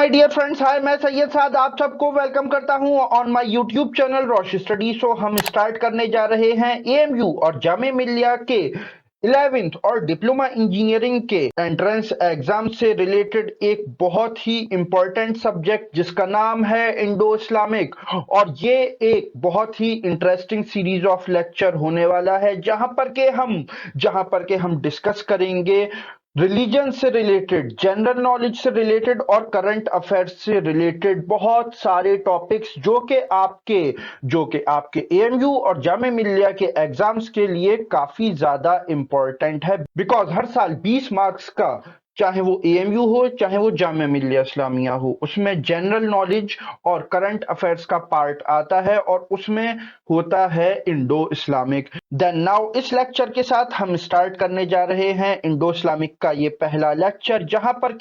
My dear friends, हाय, मैं सैयद साद आप सबको वेलकम करता हूं on my YouTube channel Rosh study. So हम स्टार्ट करने जा रहे हैं एएमयू और जामिया मिलिया के 11th और डिप्लोमा इंजीनियरिंग के एंट्रेंस एग्जाम से रिलेटेड एक बहुत ही इंपॉर्टेंट सब्जेक्ट जिसका नाम है इंडो इस्लामिक। और ये एक बहुत ही इंटरेस्टिंग सीरीज ऑफ लेक्चर होने वाला है जहां पर के हम डिस्कस करेंगे रिलीजन से रिलेटेड, जनरल नॉलेज से रिलेटेड और करंट अफेयर्स से रिलेटेड बहुत सारे टॉपिक्स जो कि आपके एएमयू और जामिया मिलिया के एग्जाम्स के लिए काफी ज्यादा इंपॉर्टेंट है। बिकॉज हर साल 20 मार्क्स का, चाहे वो एएमयू हो चाहे वो जामिया मिलिया इस्लामिया हो, उसमें जनरल नॉलेज और करंट अफेयर्स का पार्ट आता है और उसमें होता है इंडो इस्लामिक। देन नाउ इस लेक्चर के साथ हम स्टार्ट करने जा रहे हैं इंडो इस्लामिक का ये पहला लेक्चर, जहां पर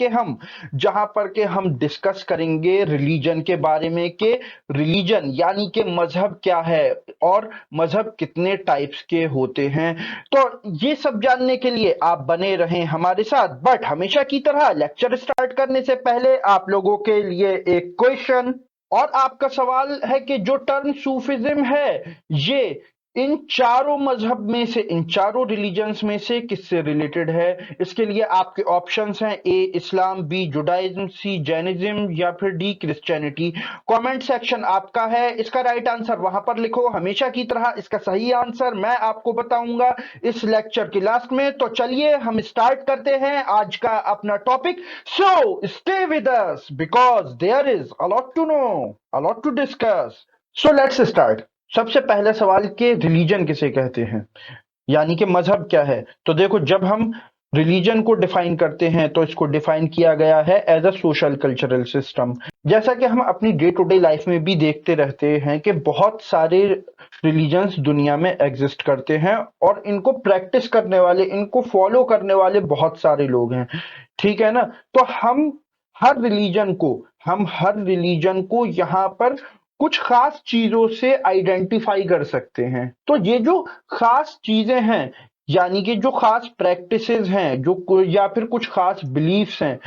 के हम डिस्कस करेंगे रिलीजन के बारे में कि रिलीजन यानी कि मजहब क्या है और मजहब कितने टाइप्स के होते हैं। तो ये सब जानने के लिए आप बने रहें हमारे साथ। बट हमेशा की तरह लेक्चर स्टार्ट करने से पहले आप लोगों के लिए एक क्वेश्चन, और आपका सवाल है कि जो टर्म सूफिज्म है ये इन चारों मजहब में से, इन चारों रिलीजन्स में से किससे रिलेटेड है। इसके लिए आपके ऑप्शंस हैं ए इस्लाम, बी जुडाइज्म, सी जैनिज्म या फिर डी क्रिश्चियनिटी। कमेंट सेक्शन आपका है, इसका राइट आंसर वहां पर लिखो। हमेशा की तरह इसका सही आंसर मैं आपको बताऊंगा इस लेक्चर के लास्ट में। तो चलिए हम स्टार्ट करते हैं आज का अपना topic. So stay with us because there is a lot to know, a lot to discuss. So let's start. सबसे पहला सवाल कि रिलीजन किसे कहते हैं, यानी कि मजहब क्या है। तो देखो, जब हम रिलीजन को डिफाइन करते हैं तो इसको डिफाइन किया गया है as a social cultural system. जैसा कि हम अपनी डे टू डे लाइफ में भी देखते रहते हैं कि बहुत सारे रिलीजन्स दुनिया में एग्जिस्ट करते हैं और इनको प्रैक्टिस करने वाले, इनको फॉलो करने वाले बहुत सारे लोग हैं, ठीक है ना। तो हम हर रिलीजन को यहाँ पर कुछ खास चीजों से आइडेंटिफाई कर सकते हैं। तो ये जो खास चीजें हैं, यानी कि जो खास प्रैक्टिसेस हैं, या फिर कुछ खास बिलीफ्स हैं,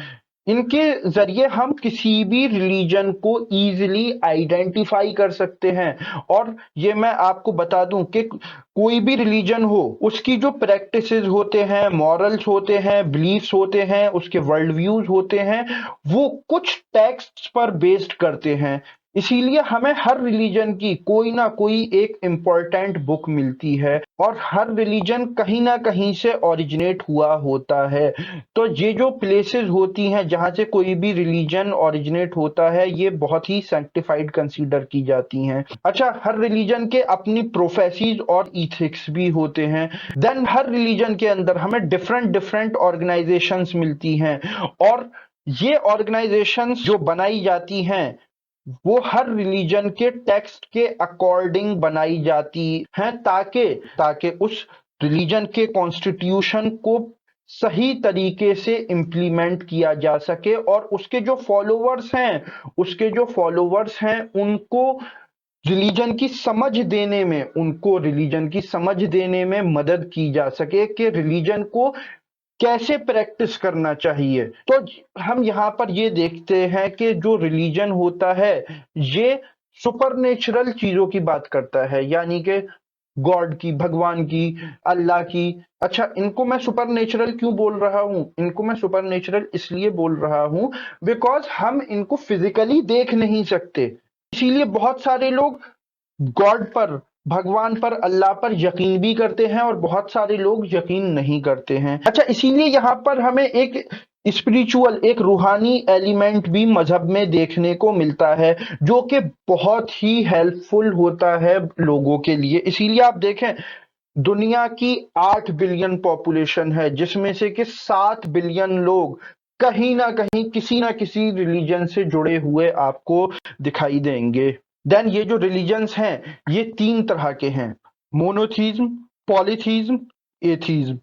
इनके जरिए हम किसी भी रिलीजन को इजीली आइडेंटिफाई कर सकते हैं। और ये मैं आपको बता दूं कि कोई भी रिलीजन हो, उसकी जो प्रैक्टिसेस होते हैं, मॉरल्स होते हैं, बिलीफ्स होते हैं, उसके वर्ल्ड व्यूज होते हैं, वो कुछ टेक्स्ट्स पर बेस्ड करते हैं। इसीलिए हमें हर रिलीजन की कोई ना कोई एक इम्पोर्टेंट बुक मिलती है और हर रिलीजन कहीं ना कहीं से ओरिजिनेट हुआ होता है। तो ये जो प्लेसेस होती हैं जहां से कोई भी रिलीजन ओरिजिनेट होता है, ये बहुत ही सैंक्टिफाइड कंसीडर की जाती हैं। अच्छा, हर रिलीजन के अपनी प्रोफेसीज और इथिक्स भी होते हैं। देन हर रिलीजन के अंदर हमें डिफरेंट डिफरेंट ऑर्गेनाइजेशंस मिलती हैं और ये ऑर्गेनाइजेशंस जो बनाई जाती हैं वो हर रिलीजन के टेक्स्ट के अकॉर्डिंग बनाई जाती हैं, ताकि ताकि उस रिलीजन के कॉन्स्टिट्यूशन को सही तरीके से इम्प्लीमेंट किया जा सके और उसके जो फॉलोवर्स हैं उनको रिलीजन की समझ देने में मदद की जा सके कि रिलीजन को कैसे प्रैक्टिस करना चाहिए। तो हम यहाँ पर ये देखते हैं कि जो रिलीजन होता है ये सुपरनेचुरल चीजों की बात करता है, यानी कि गॉड की, भगवान की, अल्लाह की। अच्छा, इनको मैं सुपरनेचुरल क्यों बोल रहा हूँ? इनको मैं सुपरनेचुरल इसलिए बोल रहा हूँ बिकॉज हम इनको फिजिकली देख नहीं सकते। इसीलिए बहुत सारे लोग गॉड पर, भगवान पर, अल्लाह पर यकीन भी करते हैं और बहुत सारे लोग यकीन नहीं करते हैं। अच्छा, इसीलिए यहाँ पर हमें एक स्पिरिचुअल, एक रूहानी एलिमेंट भी मजहब में देखने को मिलता है जो कि बहुत ही हेल्पफुल होता है लोगों के लिए। इसीलिए आप देखें, दुनिया की 8 बिलियन पॉपुलेशन है जिसमें से कि 7 बिलियन लोग कहीं ना किसी रिलीजन से जुड़े हुए आपको दिखाई देंगे। देन ये जो रिलीजन्स हैं ये 3 तरह के हैं: मोनोथीज्म, पॉलीथीज्म, एथीज्म।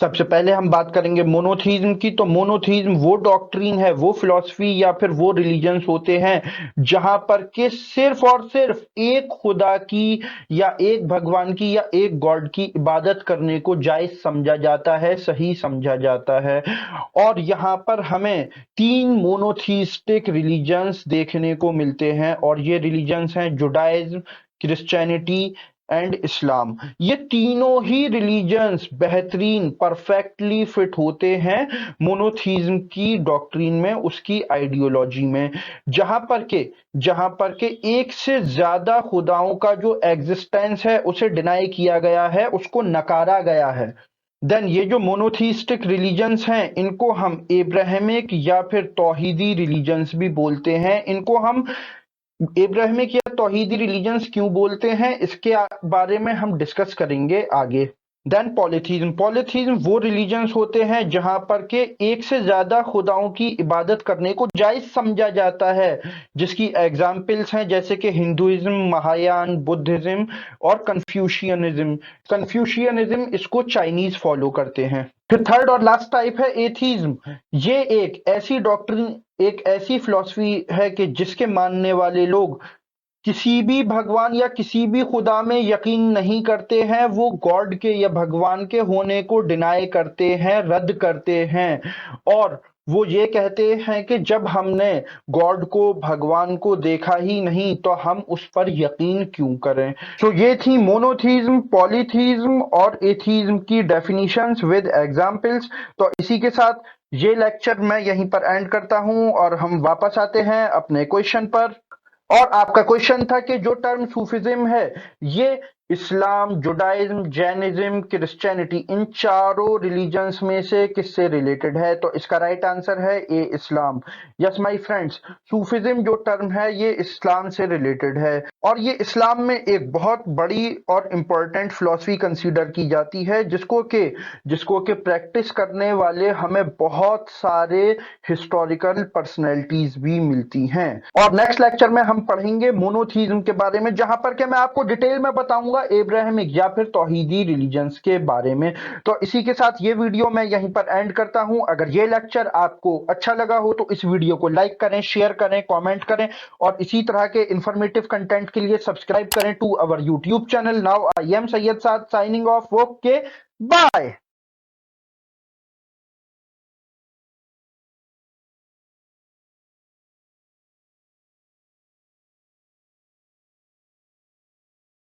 सबसे पहले हम बात करेंगे मोनोथीज्म की। तो मोनोथीज्म वो डॉक्ट्रीन है, वो फिलॉसफी या फिर वो रिलीजन्स होते हैं जहां पर के सिर्फ और सिर्फ एक खुदा की या एक भगवान की या एक गॉड की इबादत करने को जायज समझा जाता है, सही समझा जाता है। और यहाँ पर हमें तीन मोनोथीस्टिक रिलीजन्स देखने को मिलते हैं और ये रिलीजन्स हैं जुडाइज्म, क्रिश्चियनिटी एंड इस्लाम। ये तीनों ही रिलीजन्स बेहतरीन परफेक्टली फिट होते हैं मोनोथीज्म की डॉक्ट्रीन में, उसकी आइडियोलॉजी में, जहां पर के एक से ज्यादा खुदाओं का जो एग्जिस्टेंस है उसे डिनाई किया गया है, उसको नकारा गया है। देन ये जो मोनोथीस्टिक रिलीजन्स हैं इनको हम एब्राहमिक या फिर तौहीदी रिलीजन्स भी बोलते हैं। इनको हम इब्राहिमिक या तौहीदी रिलीजन्स क्यों बोलते हैं इसके बारे में हम डिस्कस करेंगे आगे। Then polytheism. पॉलीथीज्म वो रिलीजन्स होते हैं जहां पर के एक से ज्यादा खुदाओं की इबादत करने को जायज समझा जाता है, जिसकी एग्जाम्पल्स हैं जैसे कि हिंदुइज्म, महायान, बुद्धिज्म और कन्फ्यूशियनिज्म। कन्फ्यूशियनिज्म इसको चाइनीज फॉलो करते हैं। फिर थर्ड और लास्ट टाइप है एथीज्म। ये एक ऐसी डॉक्ट्रिन, एक ऐसी फिलॉसफी है कि जिसके मानने वाले लोग किसी भी भगवान या किसी भी खुदा में यकीन नहीं करते हैं, वो गॉड के या भगवान के होने को डिनाई करते हैं, रद्द करते हैं। और वो ये कहते हैं कि जब हमने गॉड को, भगवान को देखा ही नहीं तो हम उस पर यकीन क्यों करें। तो ये थी मोनोथीज्म, पॉलीथीज्म और एथीज्म की डेफिनेशंस विद एग्जाम्पल्स। तो इसी के साथ ये लेक्चर मैं यहीं पर एंड करता हूं और हम वापस आते हैं अपने क्वेश्चन पर। और आपका क्वेश्चन था कि जो टर्म सूफिज्म है ये इस्लाम, जुडाइज्म, जैनिज्म, क्रिश्चियनिटी, इन चारों रिलीजन्स में से किससे रिलेटेड है। तो इसका राइट आंसर है ए, इस्लाम। यस माय फ्रेंड्स, सूफिज्म जो टर्म है ये इस्लाम से रिलेटेड है और ये इस्लाम में एक बहुत बड़ी और इंपॉर्टेंट फिलॉसफी कंसीडर की जाती है, जिसको के प्रैक्टिस करने वाले हमें बहुत सारे हिस्टोरिकल पर्सनैलिटीज भी मिलती हैं। और नेक्स्ट लेक्चर में हम पढ़ेंगे मोनोथीज्म के बारे में, जहां पर के मैं आपको डिटेल में बताऊंगा एब्राहमिक या फिर तौहीदी रिलीजन्स के बारे में। तो इसी के साथ ये वीडियो मैं यहीं पर एंड करता हूं। अगर ये लेक्चर आपको अच्छा लगा हो तो इस वीडियो को लाइक करें, शेयर करें, कमेंट करें और इसी तरह के इंफॉर्मेटिव कंटेंट के लिए सब्सक्राइब करें to our YouTube channel. Now I am Syed Saad signing off. Okay, bye.